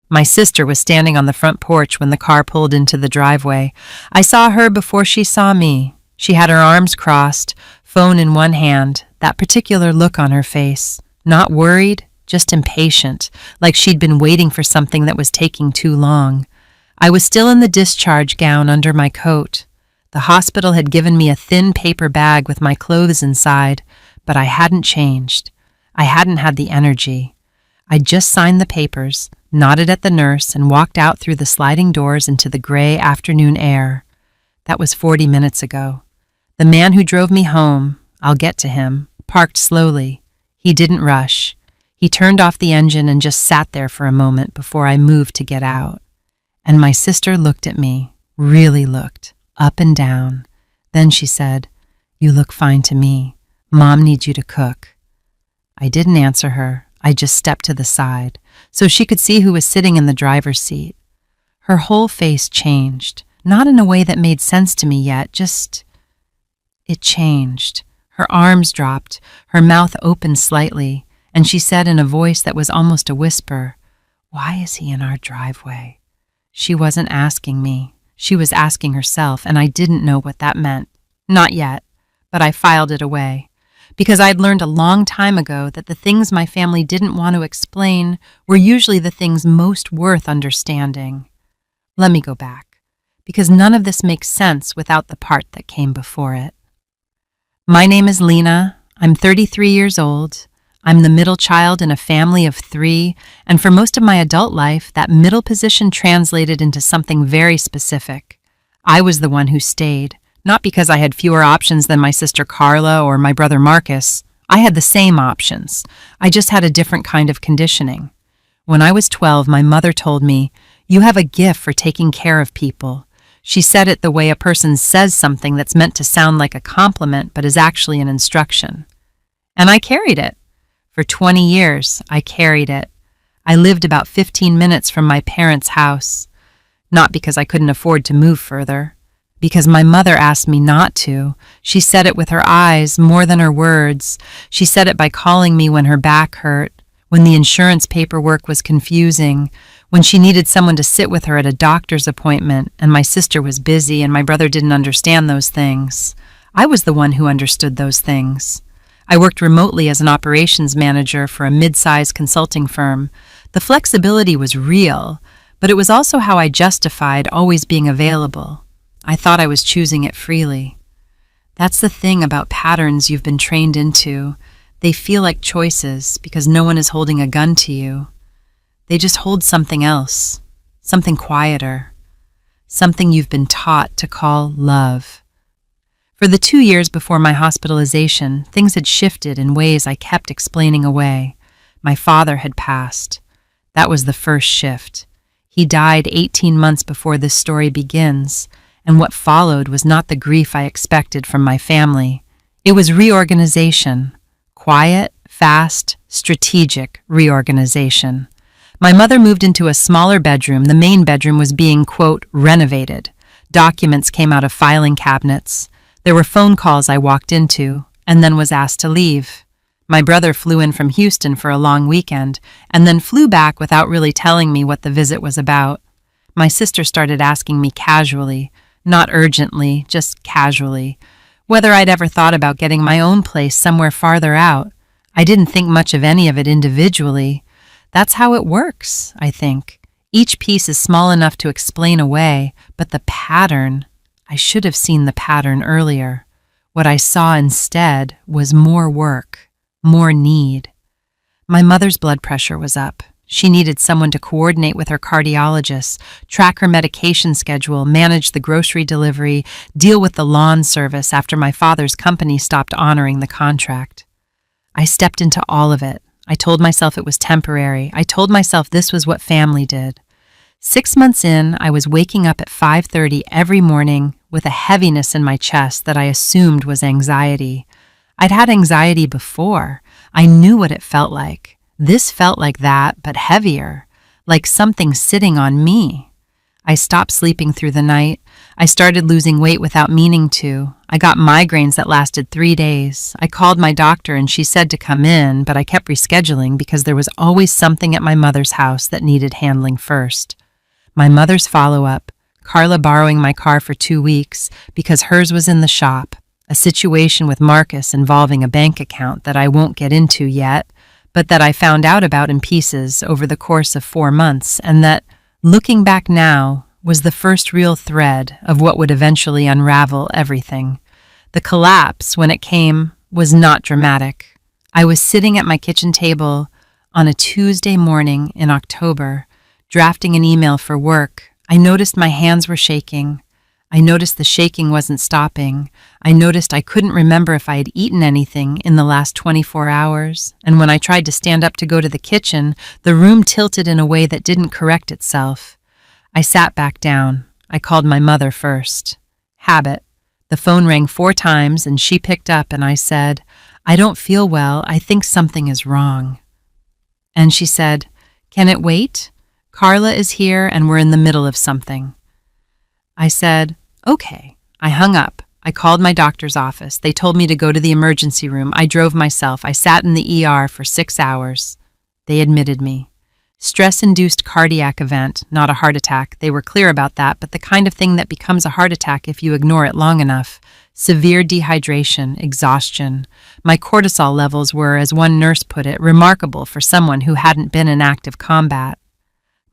My sister was standing on the front porch when the car pulled into the driveway. I saw her before she saw me. She had her arms crossed, phone in one hand, that particular look on her face. Not worried, just impatient, like she'd been waiting for something that was taking too long. I was still in the discharge gown under my coat. The hospital had given me a thin paper bag with my clothes inside, but I hadn't changed. I hadn't had the energy. I'd just signed the papers, nodded at the nurse, and walked out through the sliding doors into the gray afternoon air. That was 40 minutes ago. The man who drove me home, I'll get to him, parked slowly. He didn't rush. He turned off the engine and just sat there for a moment before I moved to get out. And my sister looked at me, really looked, up and down. Then she said, "You look fine to me. Mom needs you to cook." I didn't answer her. I just stepped to the side, so she could see who was sitting in the driver's seat. Her whole face changed, not in a way that made sense to me yet, it changed. Her arms dropped, her mouth opened slightly, and she said in a voice that was almost a whisper, "Why is he in our driveway?" She wasn't asking me. She was asking herself, and I didn't know what that meant. Not yet, but I filed it away. Because I'd learned a long time ago that the things my family didn't want to explain were usually the things most worth understanding. Let me go back, because none of this makes sense without the part that came before it. My name is Lena. I'm 33 years old. I'm the middle child in a family of 3, and for most of my adult life, that middle position translated into something very specific. I was the one who stayed. Not because I had fewer options than my sister Carla or my brother Marcus. I had the same options. I just had a different kind of conditioning. When I was 12, my mother told me, "You have a gift for taking care of people." She said it the way a person says something that's meant to sound like a compliment but is actually an instruction. And I carried it. For 20 years, I carried it. I lived about 15 minutes from my parents' house. Not because I couldn't afford to move further. Because my mother asked me not to. She said it with her eyes more than her words. She said it by calling me when her back hurt, when the insurance paperwork was confusing, when she needed someone to sit with her at a doctor's appointment, and my sister was busy and my brother didn't understand those things. I was the one who understood those things. I worked remotely as an operations manager for a mid-sized consulting firm. The flexibility was real, but it was also how I justified always being available. I thought I was choosing it freely. That's the thing about patterns you've been trained into. They feel like choices because no one is holding a gun to you. They just hold something else, something quieter, something you've been taught to call love. For the 2 years before my hospitalization, things had shifted in ways I kept explaining away. My father had passed. That was the first shift. He died 18 months before this story begins. And what followed was not the grief I expected from my family. It was reorganization. Quiet, fast, strategic reorganization. My mother moved into a smaller bedroom. The main bedroom was being, quote, renovated. Documents came out of filing cabinets. There were phone calls I walked into, and then was asked to leave. My brother flew in from Houston for a long weekend, and then flew back without really telling me what the visit was about. My sister started asking me casually, not urgently, just casually, whether I'd ever thought about getting my own place somewhere farther out. I didn't think much of any of it individually. That's how it works, I think. Each piece is small enough to explain away, but the pattern, I should have seen the pattern earlier. What I saw instead was more work, more need. My mother's blood pressure was up. She needed someone to coordinate with her cardiologist, track her medication schedule, manage the grocery delivery, deal with the lawn service after my father's company stopped honoring the contract. I stepped into all of it. I told myself it was temporary. I told myself this was what family did. 6 months in, I was waking up at 5:30 every morning with a heaviness in my chest that I assumed was anxiety. I'd had anxiety before. I knew what it felt like. This felt like that, but heavier, like something sitting on me. I stopped sleeping through the night. I started losing weight without meaning to. I got migraines that lasted 3 days. I called my doctor and she said to come in, but I kept rescheduling because there was always something at my mother's house that needed handling first. My mother's follow-up, Carla borrowing my car for 2 weeks because hers was in the shop, a situation with Marcus involving a bank account that I won't get into yet, but that I found out about in pieces over the course of 4 months, and that, looking back now, was the first real thread of what would eventually unravel everything. The collapse, when it came, was not dramatic. I was sitting at my kitchen table on a Tuesday morning in October, drafting an email for work. I noticed my hands were shaking. I noticed the shaking wasn't stopping. I noticed I couldn't remember if I had eaten anything in the last 24 hours. And when I tried to stand up to go to the kitchen, the room tilted in a way that didn't correct itself. I sat back down. I called my mother first. Habit. The phone rang 4 times and she picked up and I said, "I don't feel well. I think something is wrong." And she said, "Can it wait? Carla is here and we're in the middle of something." I said, "Okay." I hung up. I called my doctor's office. They told me to go to the emergency room. I drove myself. I sat in the ER for 6 hours. They admitted me. Stress-induced cardiac event, not a heart attack. They were clear about that, but the kind of thing that becomes a heart attack if you ignore it long enough. Severe dehydration, exhaustion. My cortisol levels were, as one nurse put it, remarkable for someone who hadn't been in active combat.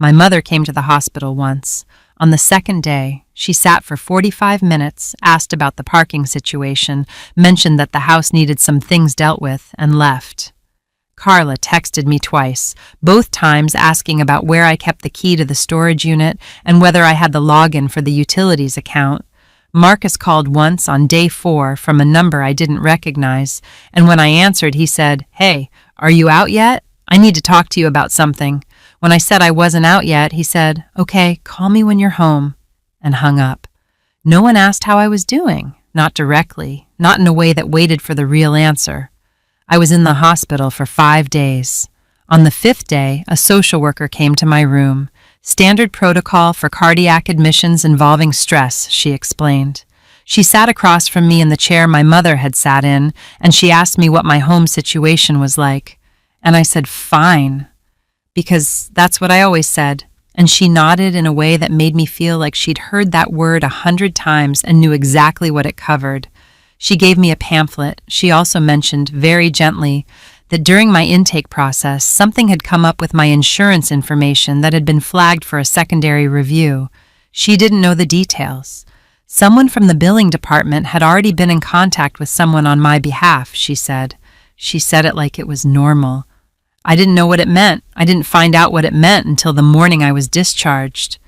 My mother came to the hospital once. On the second day, she sat for 45 minutes, asked about the parking situation, mentioned that the house needed some things dealt with, and left. Carla texted me twice, both times asking about where I kept the key to the storage unit and whether I had the login for the utilities account. Marcus called once on day 4 from a number I didn't recognize, and when I answered, he said, "Hey, are you out yet? I need to talk to you about something." When I said I wasn't out yet, he said, "Okay, call me when you're home," and hung up. No one asked how I was doing, not directly, not in a way that waited for the real answer. I was in the hospital for 5 days. On the 5th day, a social worker came to my room. Standard protocol for cardiac admissions involving stress, she explained. She sat across from me in the chair my mother had sat in, and she asked me what my home situation was like. And I said, "Fine," because that's what I always said. And she nodded in a way that made me feel like she'd heard that word 100 times and knew exactly what it covered. She gave me a pamphlet. She also mentioned, very gently, that during my intake process, something had come up with my insurance information that had been flagged for a secondary review. She didn't know the details. Someone from the billing department had already been in contact with someone on my behalf, she said. She said it like it was normal. I didn't know what it meant. I didn't find out what it meant until the morning I was discharged.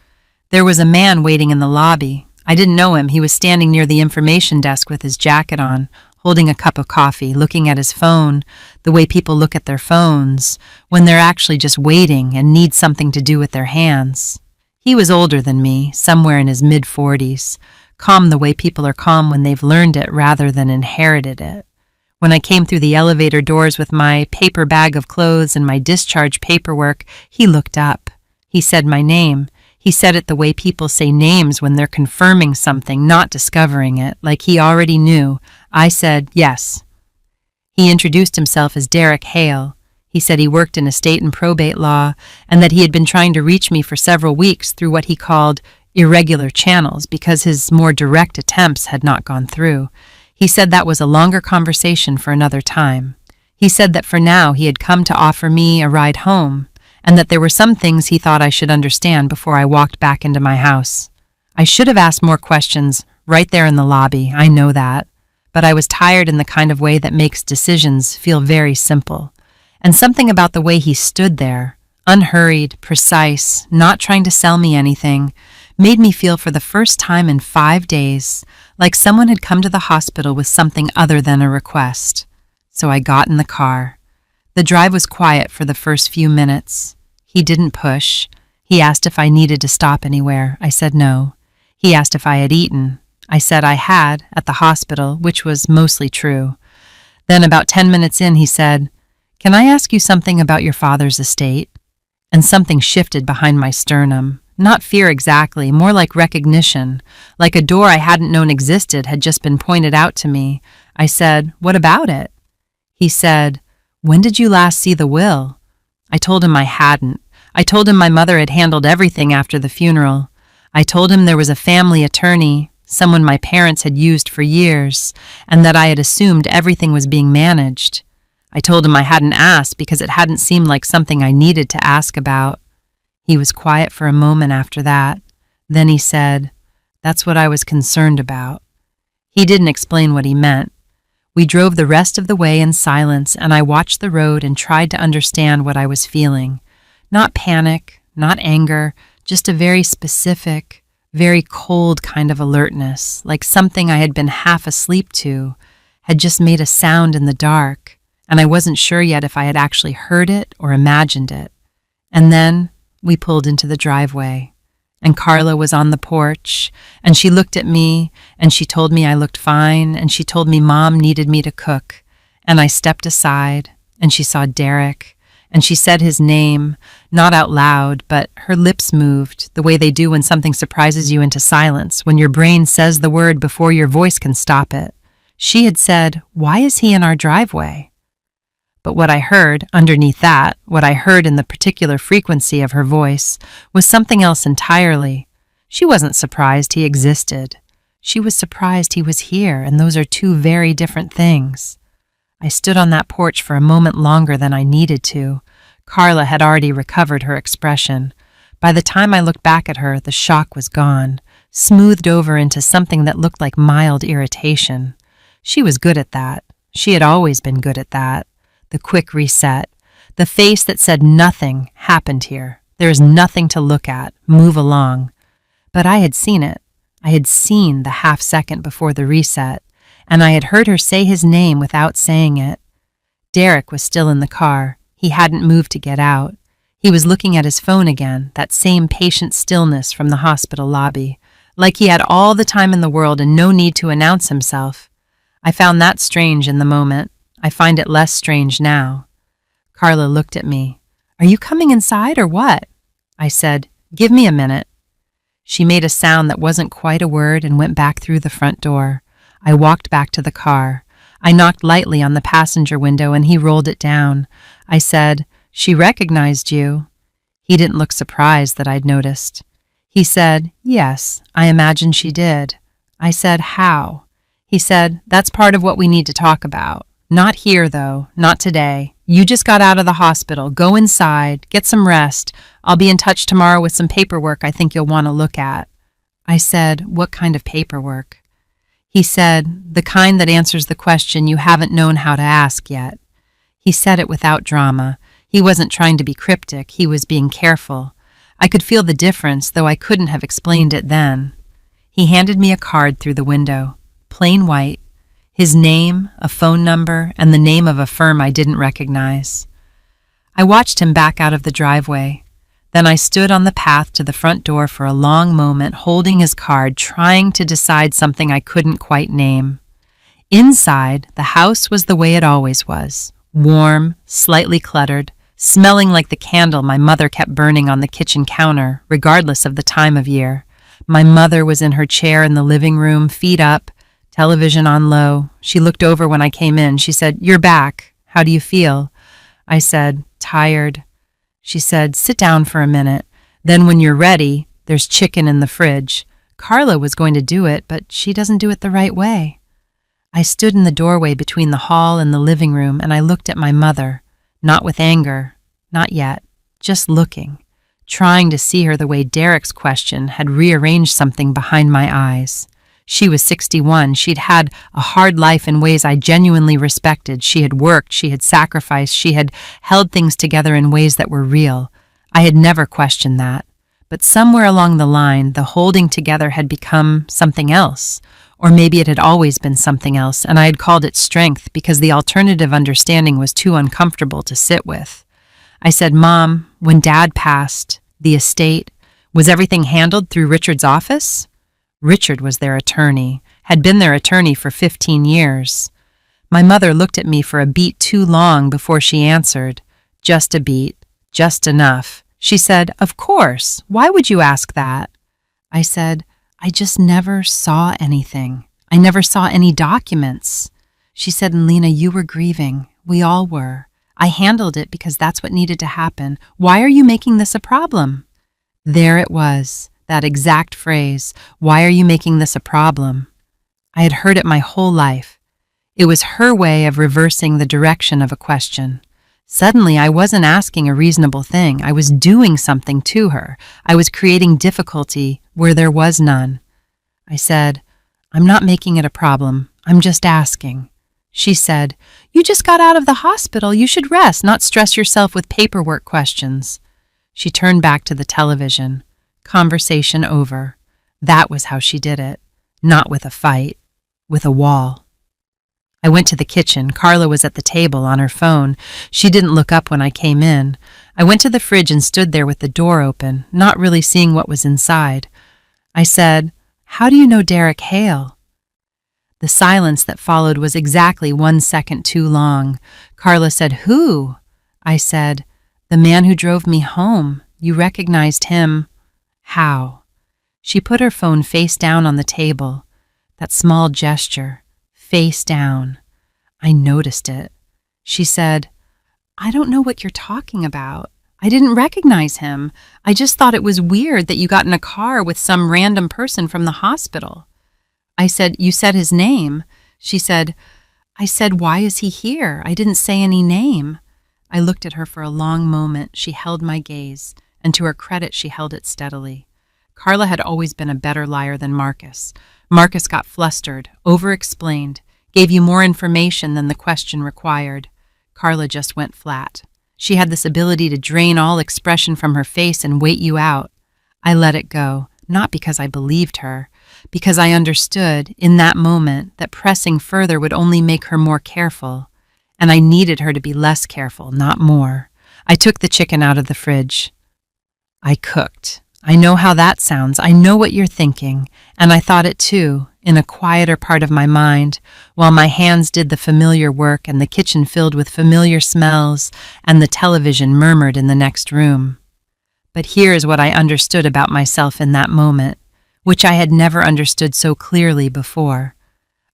There was a man waiting in the lobby. I didn't know him. He was standing near the information desk with his jacket on, holding a cup of coffee, looking at his phone, the way people look at their phones, when they're actually just waiting and need something to do with their hands. He was older than me, somewhere in his mid-40s, calm the way people are calm when they've learned it rather than inherited it. When I came through the elevator doors with my paper bag of clothes and my discharge paperwork, he looked up. He said my name. He said it the way people say names when they're confirming something, not discovering it, like he already knew. I said, "Yes." He introduced himself as Derek Hale. He said he worked in estate and probate law and that he had been trying to reach me for several weeks through what he called irregular channels because his more direct attempts had not gone through. He said that was a longer conversation for another time. He said that for now he had come to offer me a ride home, and that there were some things he thought I should understand before I walked back into my house. I should have asked more questions right there in the lobby, I know that, but I was tired in the kind of way that makes decisions feel very simple. And something about the way he stood there, unhurried, precise, not trying to sell me anything, made me feel for the first time in 5 days like someone had come to the hospital with something other than a request. So I got in the car. The drive was quiet for the first few minutes. He didn't push. He asked if I needed to stop anywhere. I said no. He asked if I had eaten. I said I had, at the hospital, which was mostly true. Then about 10 minutes in, he said, "Can I ask you something about your father's estate?" And something shifted behind my sternum. Not fear exactly, more like recognition, like a door I hadn't known existed had just been pointed out to me. I said, "What about it?" He said, "When did you last see the will?" I told him I hadn't. I told him my mother had handled everything after the funeral. I told him there was a family attorney, someone my parents had used for years, and that I had assumed everything was being managed. I told him I hadn't asked because it hadn't seemed like something I needed to ask about. He was quiet for a moment after that. Then he said, "That's what I was concerned about." He didn't explain what he meant. We drove the rest of the way in silence, and I watched the road and tried to understand what I was feeling. Not panic, not anger, just a very specific, very cold kind of alertness, like something I had been half asleep to, had just made a sound in the dark, and I wasn't sure yet if I had actually heard it or imagined it. And then we pulled into the driveway, and Carla was on the porch, and she looked at me, and she told me I looked fine, and she told me Mom needed me to cook, and I stepped aside, and she saw Derek, and she said his name, not out loud, but her lips moved, the way they do when something surprises you into silence, when your brain says the word before your voice can stop it. She had said, "Why is he in our driveway?" But what I heard, underneath that, what I heard in the particular frequency of her voice, was something else entirely. She wasn't surprised he existed. She was surprised he was here, and those are two very different things. I stood on that porch for a moment longer than I needed to. Carla had already recovered her expression. By the time I looked back at her, the shock was gone, smoothed over into something that looked like mild irritation. She was good at that. She had always been good at that. The quick reset. The face that said nothing happened here. There is nothing to look at. Move along. But I had seen it. I had seen the half second before the reset, and I had heard her say his name without saying it. Derek was still in the car. He hadn't moved to get out. He was looking at his phone again, that same patient stillness from the hospital lobby, like he had all the time in the world and no need to announce himself. I found that strange in the moment. I find it less strange now. Carla looked at me. "Are you coming inside or what?" I said, "Give me a minute." She made a sound that wasn't quite a word and went back through the front door. I walked back to the car. I knocked lightly on the passenger window and he rolled it down. I said, "She recognized you." He didn't look surprised that I'd noticed. He said, "Yes, I imagine she did." I said, "How?" He said, "That's part of what we need to talk about. Not here, though, not today. You just got out of the hospital. Go inside, get some rest. I'll be in touch tomorrow with some paperwork I think you'll want to look at." I said, "What kind of paperwork?" He said, "The kind that answers the question you haven't known how to ask yet." He said it without drama. He wasn't trying to be cryptic. He was being careful. I could feel the difference, though I couldn't have explained it then. He handed me a card through the window, plain white. His name, a phone number, and the name of a firm I didn't recognize. I watched him back out of the driveway. Then I stood on the path to the front door for a long moment, holding his card, trying to decide something I couldn't quite name. Inside, the house was the way it always was, warm, slightly cluttered, smelling like the candle my mother kept burning on the kitchen counter, regardless of the time of year. My mother was in her chair in the living room, feet up, television on low. She looked over when I came in. She said, "You're back. How do you feel?" I said, "Tired." She said, "Sit down for a minute. Then when you're ready, there's chicken in the fridge." Carla was going to do it, but she doesn't do it the right way. I stood in the doorway between the hall and the living room, and I looked at my mother, not with anger, not yet, just looking, trying to see her the way Derek's question had rearranged something behind my eyes. She was 61. She'd had a hard life in ways I genuinely respected. She had worked, she had sacrificed, she had held things together in ways that were real. I had never questioned that. But somewhere along the line, the holding together had become something else. Or maybe it had always been something else, and I had called it strength because the alternative understanding was too uncomfortable to sit with. I said, "Mom, when Dad passed, the estate, was everything handled through Richard's office?" Richard was their attorney, had been their attorney for 15 years. My mother looked at me for a beat too long before she answered. Just a beat, just enough. She said, "Of course. Why would you ask that?" I said, "I just never saw anything. I never saw any documents." She said, "And Lena, you were grieving. We all were. I handled it because that's what needed to happen. Why are you making this a problem?" There it was, that exact phrase, "Why are you making this a problem?" I had heard it my whole life. It was her way of reversing the direction of a question. Suddenly, I wasn't asking a reasonable thing. I was doing something to her. I was creating difficulty where there was none. I said, "I'm not making it a problem. I'm just asking." She said, "You just got out of the hospital. You should rest, not stress yourself with paperwork questions." She turned back to the television. Conversation over. That was how she did it. Not with a fight, with a wall. I went to the kitchen. Carla was at the table on her phone. She didn't look up when I came in. I went to the fridge and stood there with the door open, not really seeing what was inside. I said, "How do you know Derek Hale?" The silence that followed was exactly 1 second too long. Carla said, "Who?" I said, "The man who drove me home. You recognized him." "How?" She put her phone face down on the table. That small gesture, face down. I noticed it. She said, "I don't know what you're talking about. I didn't recognize him. I just thought it was weird that you got in a car with some random person from the hospital." I said, "You said his name." She said, "I said, why is he here? I didn't say any name." I looked at her for a long moment. She held my gaze, and to her credit, she held it steadily. Carla had always been a better liar than Marcus. Marcus got flustered, over-explained, gave you more information than the question required. Carla just went flat. She had this ability to drain all expression from her face and wait you out. I let it go, not because I believed her, because I understood, in that moment, that pressing further would only make her more careful. And I needed her to be less careful, not more. I took the chicken out of the fridge. I cooked. I know how that sounds. I know what you're thinking. And I thought it too, in a quieter part of my mind, while my hands did the familiar work and the kitchen filled with familiar smells and the television murmured in the next room. But here's what I understood about myself in that moment, which I had never understood so clearly before.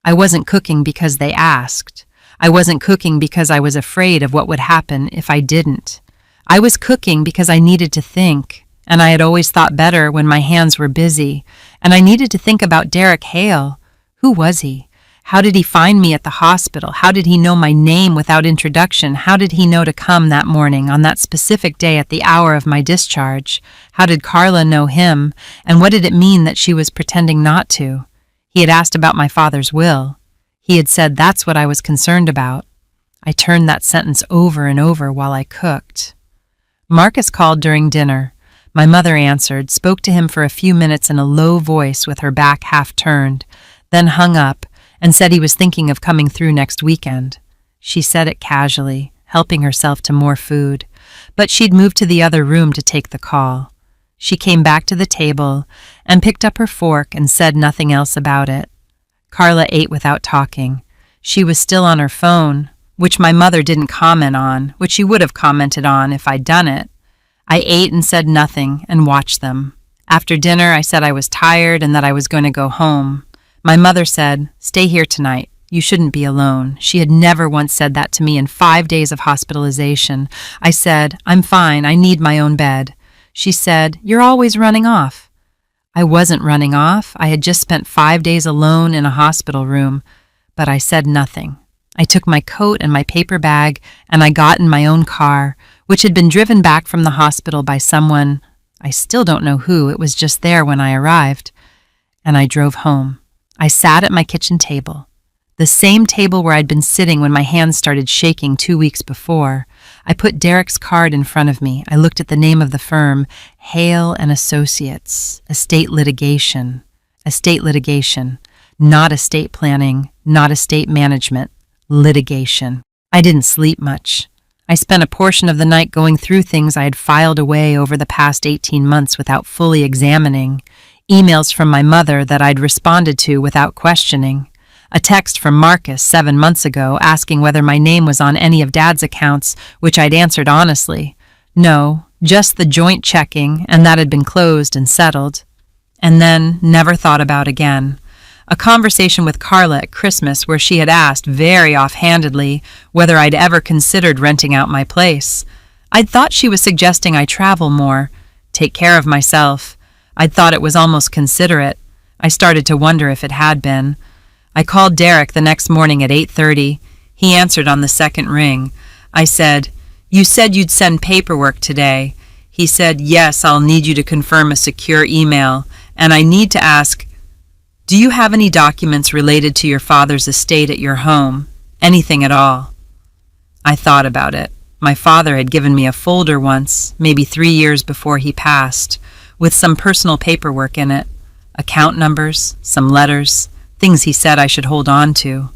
I wasn't cooking because they asked. I wasn't cooking because I was afraid of what would happen if I didn't. I was cooking because I needed to think, and I had always thought better when my hands were busy, and I needed to think about Derek Hale. Who was he? How did he find me at the hospital? How did he know my name without introduction? How did he know to come that morning on that specific day at the hour of my discharge? How did Carla know him? And what did it mean that she was pretending not to? He had asked about my father's will. He had said that's what I was concerned about. I turned that sentence over and over while I cooked. Marcus called during dinner. My mother answered, spoke to him for a few minutes in a low voice with her back half turned, then hung up and said he was thinking of coming through next weekend. She said it casually, helping herself to more food, but she'd moved to the other room to take the call. She came back to the table and picked up her fork and said nothing else about it. Carla ate without talking. She was still on her phone, which my mother didn't comment on, which she would have commented on if I'd done it. I ate and said nothing and watched them. After dinner, I said I was tired and that I was going to go home. My mother said, "Stay here tonight. You shouldn't be alone." She had never once said that to me in 5 days of hospitalization. I said, "I'm fine. I need my own bed." She said, "You're always running off." I wasn't running off. I had just spent 5 days alone in a hospital room, but I said nothing. I took my coat and my paper bag and I got in my own car, which had been driven back from the hospital by someone. I still don't know who. It was just there when I arrived. And I drove home. I sat at my kitchen table, the same table where I'd been sitting when my hands started shaking 2 weeks before. I put Derek's card in front of me. I looked at the name of the firm, Hale and Associates, estate litigation, not estate planning, not estate management, litigation. I didn't sleep much. I spent a portion of the night going through things I had filed away over the past 18 months without fully examining, emails from my mother that I'd responded to without questioning, a text from Marcus 7 months ago asking whether my name was on any of Dad's accounts, which I'd answered honestly, no, just the joint checking, and that had been closed and settled. And then never thought about again. A conversation with Carla at Christmas where she had asked very offhandedly whether I'd ever considered renting out my place. I'd thought she was suggesting I travel more, take care of myself. I'd thought it was almost considerate. I started to wonder if it had been. I called Derek the next morning at 8:30. He answered on the second ring. I said, "You said you'd send paperwork today." He said, "Yes, I'll need you to confirm a secure email, and I need to ask, do you have any documents related to your father's estate at your home? Anything at all?" I thought about it. My father had given me a folder once, maybe 3 years before he passed, with some personal paperwork in it, account numbers, some letters, things he said I should hold on to.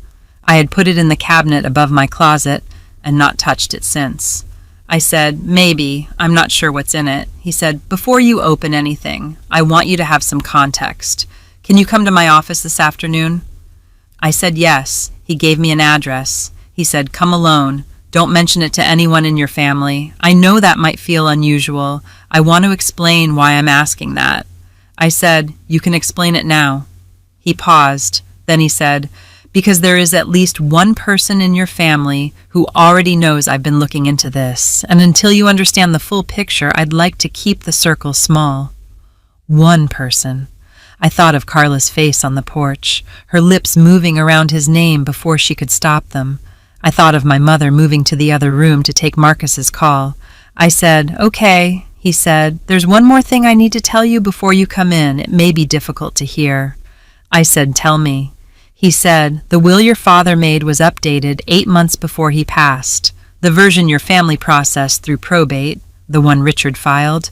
I had put it in the cabinet above my closet and not touched it since. I said, "Maybe, I'm not sure what's in it." He said, "Before you open anything, I want you to have some context. Can you come to my office this afternoon?" I said yes. He gave me an address. He said, "Come alone. Don't mention it to anyone in your family. I know that might feel unusual. I want to explain why I'm asking that." I said, "You can explain it now." He paused. Then he said, "Because there is at least one person in your family who already knows I've been looking into this, and until you understand the full picture, I'd like to keep the circle small." One person. I thought of Carla's face on the porch, her lips moving around his name before she could stop them. I thought of my mother moving to the other room to take Marcus's call. I said, "Okay." He said, "There's one more thing I need to tell you before you come in. It may be difficult to hear." I said, "Tell me." He said, "The will your father made was updated 8 months before he passed. The version your family processed through probate, the one Richard filed,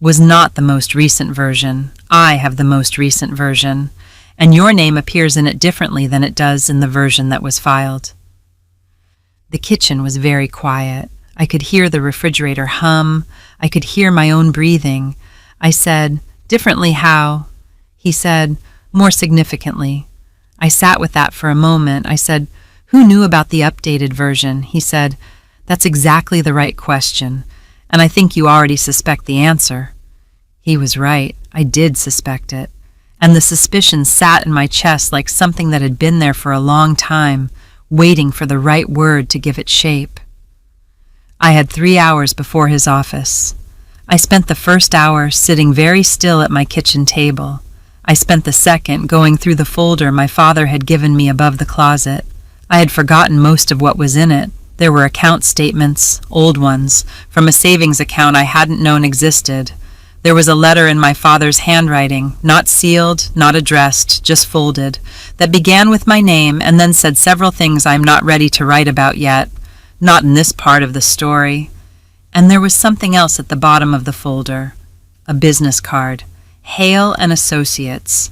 was not the most recent version. I have the most recent version, and your name appears in it differently than it does in the version that was filed." The kitchen was very quiet. I could hear the refrigerator hum. I could hear my own breathing. I said, "Differently how?" He said, "More significantly." I sat with that for a moment. I said, "Who knew about the updated version?" He said, "That's exactly the right question, and I think you already suspect the answer." He was right. I did suspect it, and the suspicion sat in my chest like something that had been there for a long time, waiting for the right word to give it shape. I had 3 hours before his office. I spent the first hour sitting very still at my kitchen table. I spent the second going through the folder my father had given me above the closet. I had forgotten most of what was in it. There were account statements, old ones, from a savings account I hadn't known existed. There was a letter in my father's handwriting, not sealed, not addressed, just folded, that began with my name and then said several things I'm not ready to write about yet, not in this part of the story. And there was something else at the bottom of the folder, a business card. Hale and Associates.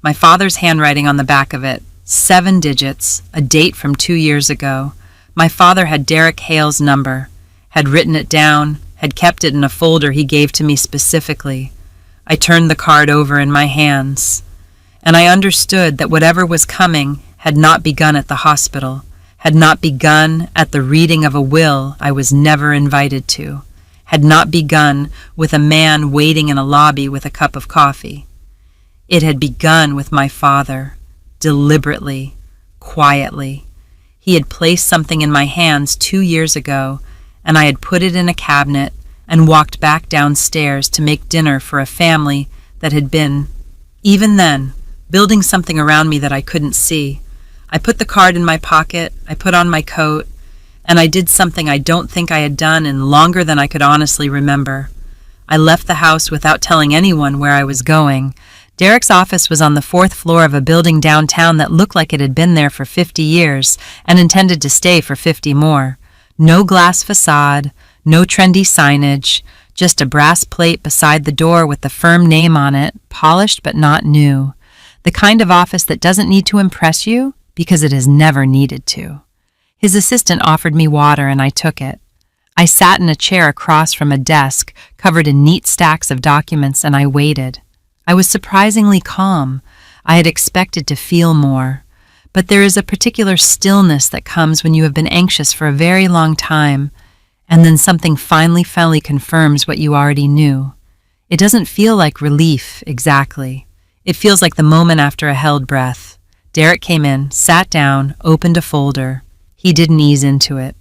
My father's handwriting on the back of it, 7 digits, a date from 2 years ago. My father had Derek Hale's number, had written it down, had kept it in a folder he gave to me specifically. I turned the card over in my hands, and I understood that whatever was coming had not begun at the hospital, had not begun at the reading of a will I was never invited to, had not begun with a man waiting in a lobby with a cup of coffee. It had begun with my father, deliberately, quietly. He had placed something in my hands 2 years ago, and I had put it in a cabinet and walked back downstairs to make dinner for a family that had been, even then, building something around me that I couldn't see. I put the card in my pocket, I put on my coat, and I did something I don't think I had done in longer than I could honestly remember. I left the house without telling anyone where I was going. Derek's office was on the 4th floor of a building downtown that looked like it had been there for 50 years and intended to stay for 50 more. No glass facade, no trendy signage, just a brass plate beside the door with the firm name on it, polished but not new. The kind of office that doesn't need to impress you because it has never needed to. His assistant offered me water and I took it. I sat in a chair across from a desk covered in neat stacks of documents and I waited. I was surprisingly calm. I had expected to feel more. But there is a particular stillness that comes when you have been anxious for a very long time, And then something finally confirms what you already knew. It doesn't feel like relief, exactly. It feels like the moment after a held breath. Derek came in, sat down, opened a folder. He didn't ease into it.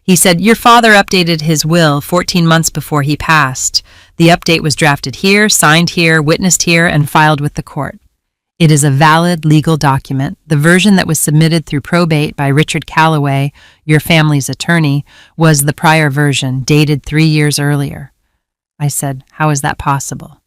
He said, "Your father updated his will 14 months before he passed. The update was drafted here, signed here, witnessed here, and filed with the court. It is a valid legal document. The version that was submitted through probate by Richard Calloway, your family's attorney, was the prior version, dated 3 years earlier." I said, "How is that possible?"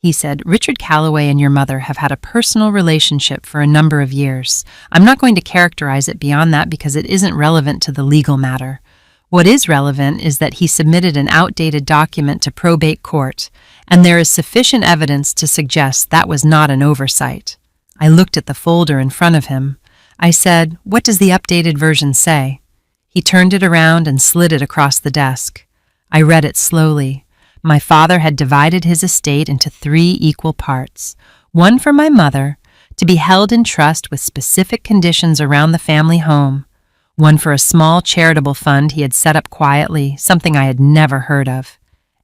He said, "Richard Calloway and your mother have had a personal relationship for a number of years. I'm not going to characterize it beyond that because it isn't relevant to the legal matter. What is relevant is that he submitted an outdated document to probate court, and there is sufficient evidence to suggest that was not an oversight." I looked at the folder in front of him. I said, "What does the updated version say?" He turned it around and slid it across the desk. I read it slowly. My father had divided his estate into 3 equal parts. One for my mother, to be held in trust with specific conditions around the family home. One for a small charitable fund he had set up quietly, something I had never heard of.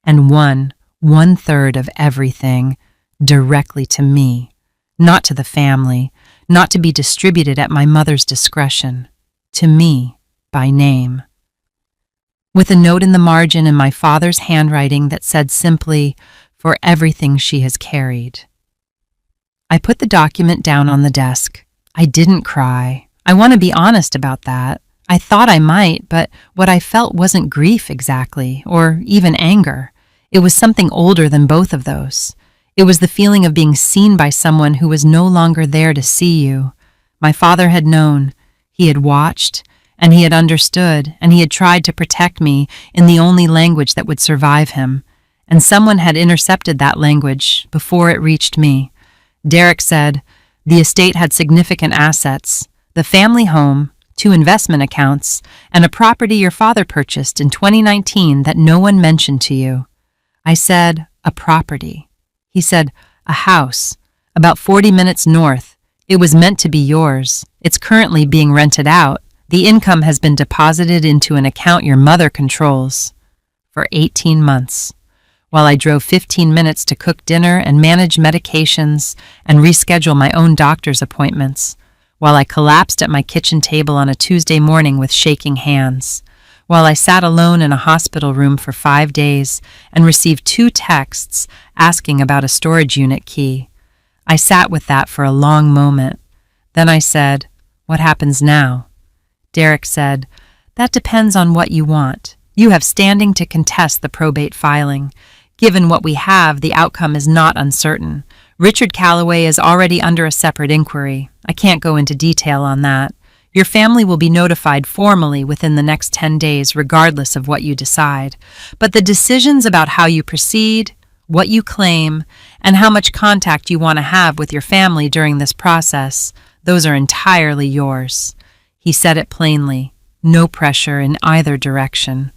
And 1/3 of everything, directly to me. Not to the family, not to be distributed at my mother's discretion. To me, by name. With a note in the margin in my father's handwriting that said simply, "For everything she has carried." I put the document down on the desk. I didn't cry. I want to be honest about that. I thought I might, but what I felt wasn't grief exactly, or even anger. It was something older than both of those. It was the feeling of being seen by someone who was no longer there to see you. My father had known. He had watched. And he had understood, and he had tried to protect me in the only language that would survive him. And someone had intercepted that language before it reached me. Derek said, the estate had significant assets, the family home, 2 investment accounts, and a property your father purchased in 2019 that no one mentioned to you. I said, "A property." He said, "A house, about 40 minutes north. It was meant to be yours. It's currently being rented out. The income has been deposited into an account your mother controls." For 18 months, while I drove 15 minutes to cook dinner and manage medications and reschedule my own doctor's appointments, while I collapsed at my kitchen table on a Tuesday morning with shaking hands, while I sat alone in a hospital room for 5 days and received 2 texts asking about a storage unit key. I sat with that for a long moment. Then I said, "What happens now?" Derek said, "That depends on what you want. You have standing to contest the probate filing. Given what we have, the outcome is not uncertain. Richard Calloway is already under a separate inquiry. I can't go into detail on that. Your family will be notified formally within the next 10 days, regardless of what you decide. But the decisions about how you proceed, what you claim, and how much contact you want to have with your family during this process, those are entirely yours." He said it plainly, no pressure in either direction.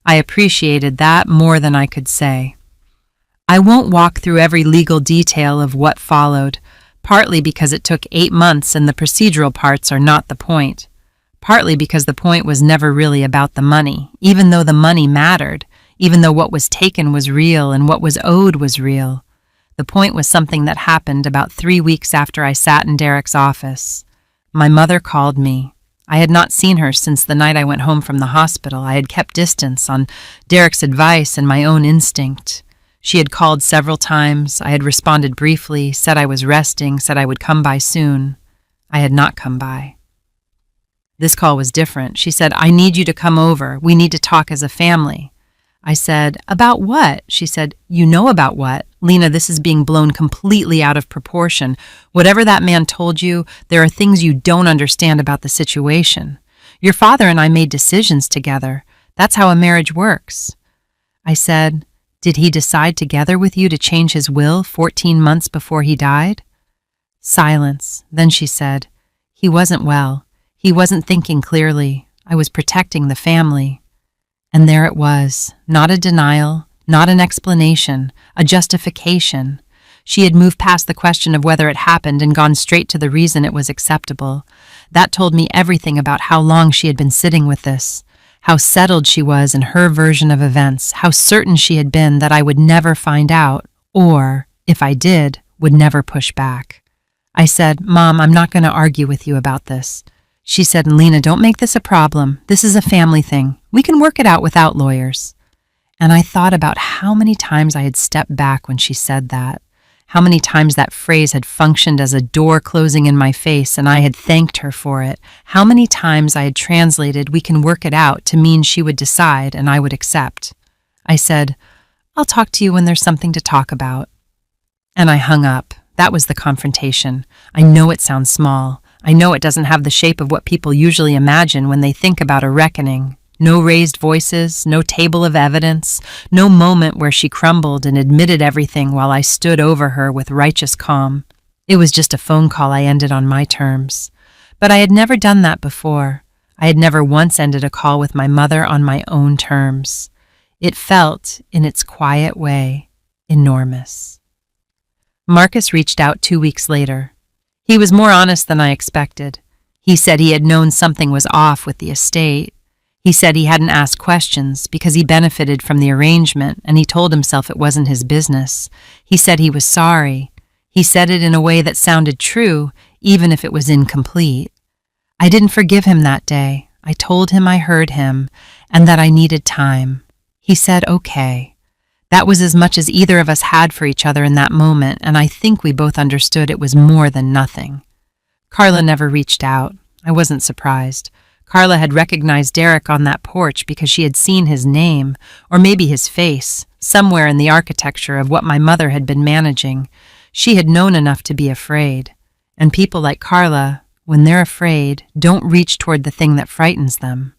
I appreciated that more than I could say. I won't walk through every legal detail of what followed, partly because it took 8 months and the procedural parts are not the point, partly because the point was never really about the money, even though the money mattered, even though what was taken was real and what was owed was real. The point was something that happened about 3 weeks after I sat in Derek's office. My mother called me. I had not seen her since the night I went home from the hospital. I had kept distance on Derek's advice and my own instinct. She had called several times. I had responded briefly, said I was resting, said I would come by soon. I had not come by. This call was different. She said, "I need you to come over. We need to talk as a family." I said, "About what?" She said, "You know about what. Lena, this is being blown completely out of proportion. Whatever that man told you, there are things you don't understand about the situation. Your father and I made decisions together. That's how a marriage works." I said, "Did he decide together with you to change his will 14 months before he died?" Silence. Then she said, "He wasn't well. He wasn't thinking clearly. I was protecting the family." And there it was, not a denial, not an explanation, a justification. She had moved past the question of whether it happened and gone straight to the reason it was acceptable. That told me everything about how long she had been sitting with this, how settled she was in her version of events, how certain she had been that I would never find out, or, if I did, would never push back. I said, "Mom, I'm not going to argue with you about this." She said, "Lena, don't make this a problem. This is a family thing. We can work it out without lawyers." And I thought about how many times I had stepped back when she said that, how many times that phrase had functioned as a door closing in my face and I had thanked her for it, how many times I had translated "we can work it out" to mean she would decide and I would accept. I said, "I'll talk to you when there's something to talk about." And I hung up. That was the confrontation. I know it sounds small. I know it doesn't have the shape of what people usually imagine when they think about a reckoning. No raised voices, no table of evidence, no moment where she crumbled and admitted everything while I stood over her with righteous calm. It was just a phone call I ended on my terms. But I had never done that before. I had never once ended a call with my mother on my own terms. It felt, in its quiet way, enormous. Marcus reached out 2 weeks later. He was more honest than I expected. He said he had known something was off with the estate. He said he hadn't asked questions because he benefited from the arrangement and he told himself it wasn't his business. He said he was sorry. He said it in a way that sounded true, even if it was incomplete. I didn't forgive him that day. I told him I heard him and that I needed time. He said, "Okay." That was as much as either of us had for each other in that moment, and I think we both understood it was more than nothing. Carla never reached out. I wasn't surprised. Carla had recognized Derek on that porch because she had seen his name, or maybe his face, somewhere in the architecture of what my mother had been managing. She had known enough to be afraid. And people like Carla, when they're afraid, don't reach toward the thing that frightens them.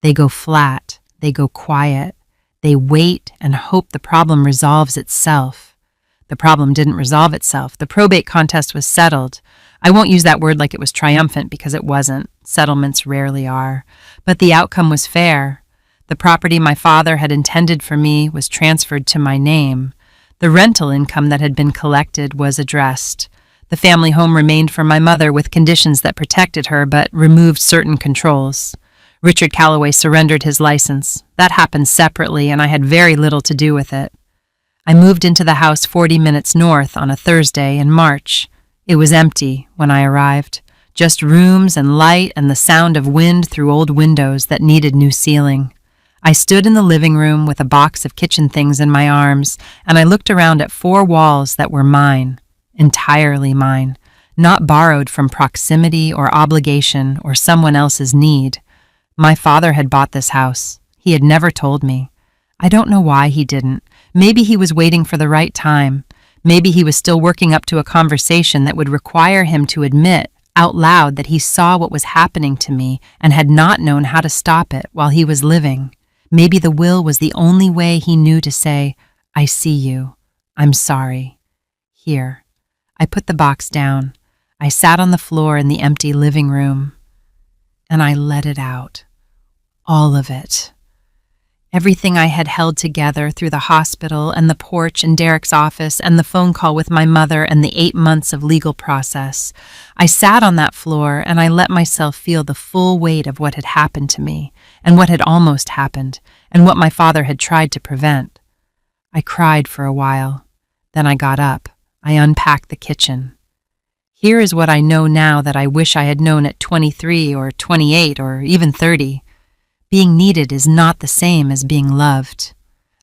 They go flat, they go quiet, they wait and hope the problem resolves itself. The problem didn't resolve itself. The probate contest was settled. I won't use that word like it was triumphant because it wasn't. Settlements rarely are. But the outcome was fair. The property my father had intended for me was transferred to my name. The rental income that had been collected was addressed. The family home remained for my mother with conditions that protected her but removed certain controls. Richard Calloway surrendered his license. That happened separately and I had very little to do with it. I moved into the house 40 minutes north on a Thursday in March. It was empty when I arrived, just rooms and light and the sound of wind through old windows that needed new ceiling. I stood in the living room with a box of kitchen things in my arms, and I looked around at 4 walls that were mine, entirely mine, not borrowed from proximity or obligation or someone else's need. My father had bought this house. He had never told me. I don't know why he didn't. Maybe he was waiting for the right time. Maybe he was still working up to a conversation that would require him to admit out loud that he saw what was happening to me and had not known how to stop it while he was living. Maybe the will was the only way he knew to say, "I see you. I'm sorry. Here." I put the box down. I sat on the floor in the empty living room, and I let it out. All of it. Everything I had held together through the hospital and the porch and Derek's office and the phone call with my mother and the 8 months of legal process. I sat on that floor and I let myself feel the full weight of what had happened to me and what had almost happened and what my father had tried to prevent. I cried for a while. Then I got up. I unpacked the kitchen. Here is what I know now that I wish I had known at 23 or 28 or even 30. Being needed is not the same as being loved.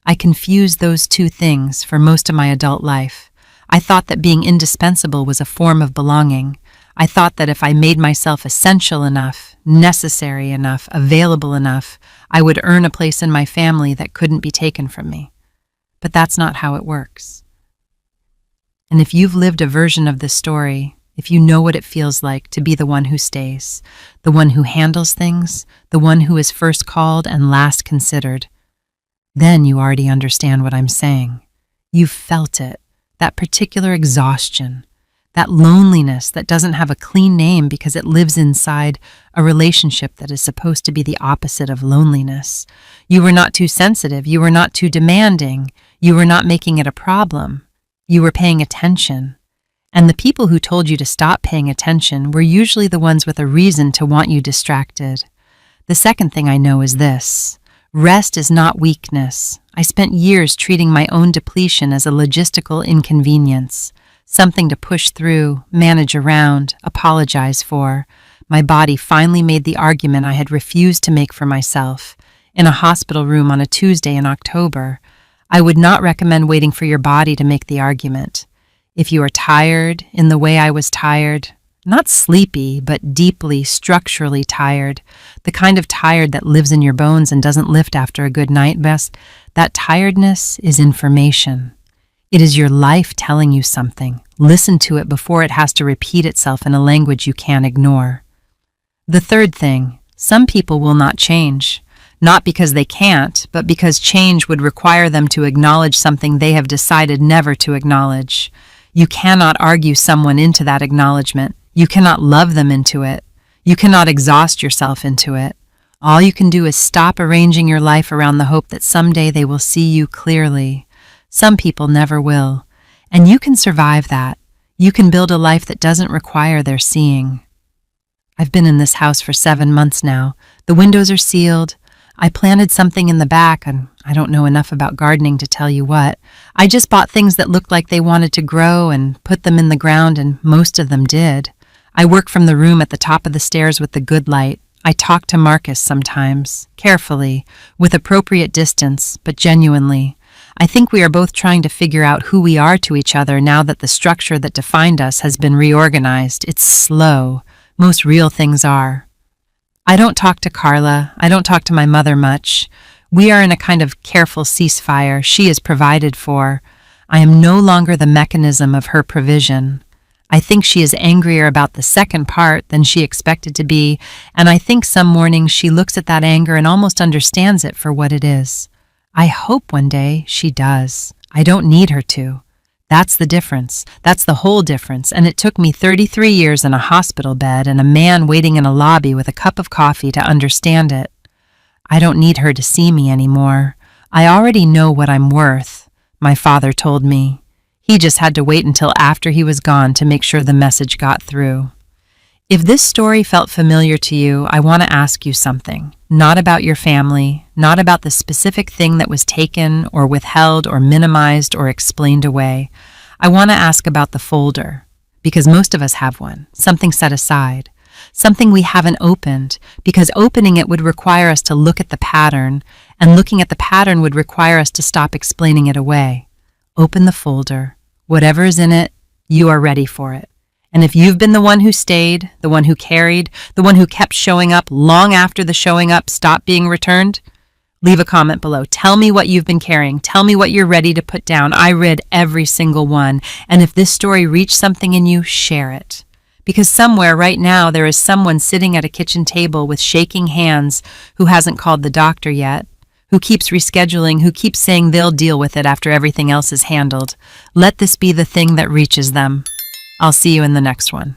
I confused those two things for most of my adult life. I thought that being indispensable was a form of belonging. I thought that if I made myself essential enough, necessary enough, available enough, I would earn a place in my family that couldn't be taken from me. But that's not how it works. And if you've lived a version of this story, if you know what it feels like to be the one who stays, the one who handles things, the one who is first called and last considered, then you already understand what I'm saying. You've felt it, that particular exhaustion, that loneliness that doesn't have a clean name because it lives inside a relationship that is supposed to be the opposite of loneliness. You were not too sensitive, you were not too demanding, you were not making it a problem, you were paying attention. And the people who told you to stop paying attention were usually the ones with a reason to want you distracted. The second thing I know is this: rest is not weakness. I spent years treating my own depletion as a logistical inconvenience, something to push through, manage around, apologize for. My body finally made the argument I had refused to make for myself. In a hospital room on a Tuesday in October, I would not recommend waiting for your body to make the argument. If you are tired in the way I was tired, not sleepy, but deeply, structurally tired, the kind of tired that lives in your bones and doesn't lift after a good night rest, that tiredness is information. It is your life telling you something. Listen to it before it has to repeat itself in a language you can't ignore. The third thing: some people will not change. Not because they can't, but because change would require them to acknowledge something they have decided never to acknowledge. You cannot argue someone into that acknowledgement. You cannot love them into it. You cannot exhaust yourself into it. All you can do is stop arranging your life around the hope that someday they will see you clearly. Some people never will. And you can survive that. You can build a life that doesn't require their seeing. I've been in this house for 7 months now. The windows are sealed. I planted something in the back, and I don't know enough about gardening to tell you what. I just bought things that looked like they wanted to grow and put them in the ground, and most of them did. I work from the room at the top of the stairs with the good light. I talk to Marcus sometimes, carefully, with appropriate distance, but genuinely. I think we are both trying to figure out who we are to each other now that the structure that defined us has been reorganized. It's slow. Most real things are. I don't talk to Carla. I don't talk to my mother much. We are in a kind of careful ceasefire. She is provided for. I am no longer the mechanism of her provision. I think she is angrier about the second part than she expected to be, and I think some mornings she looks at that anger and almost understands it for what it is. I hope one day she does. I don't need her to. That's the difference. That's the whole difference, and it took me 33 years in a hospital bed and a man waiting in a lobby with a cup of coffee to understand it. I don't need her to see me anymore. I already know what I'm worth, my father told me. He just had to wait until after he was gone to make sure the message got through. If this story felt familiar to you, I want to ask you something. Not about your family, not about the specific thing that was taken or withheld or minimized or explained away. I want to ask about the folder, because most of us have one, something set aside, something we haven't opened, because opening it would require us to look at the pattern, and looking at the pattern would require us to stop explaining it away. Open the folder. Whatever is in it, you are ready for it. And if you've been the one who stayed, the one who carried, the one who kept showing up long after the showing up stopped being returned, leave a comment below. Tell me what you've been carrying. Tell me what you're ready to put down. I read every single one. And if this story reached something in you, share it. Because somewhere right now there is someone sitting at a kitchen table with shaking hands who hasn't called the doctor yet, who keeps rescheduling, who keeps saying they'll deal with it after everything else is handled. Let this be the thing that reaches them. I'll see you in the next one.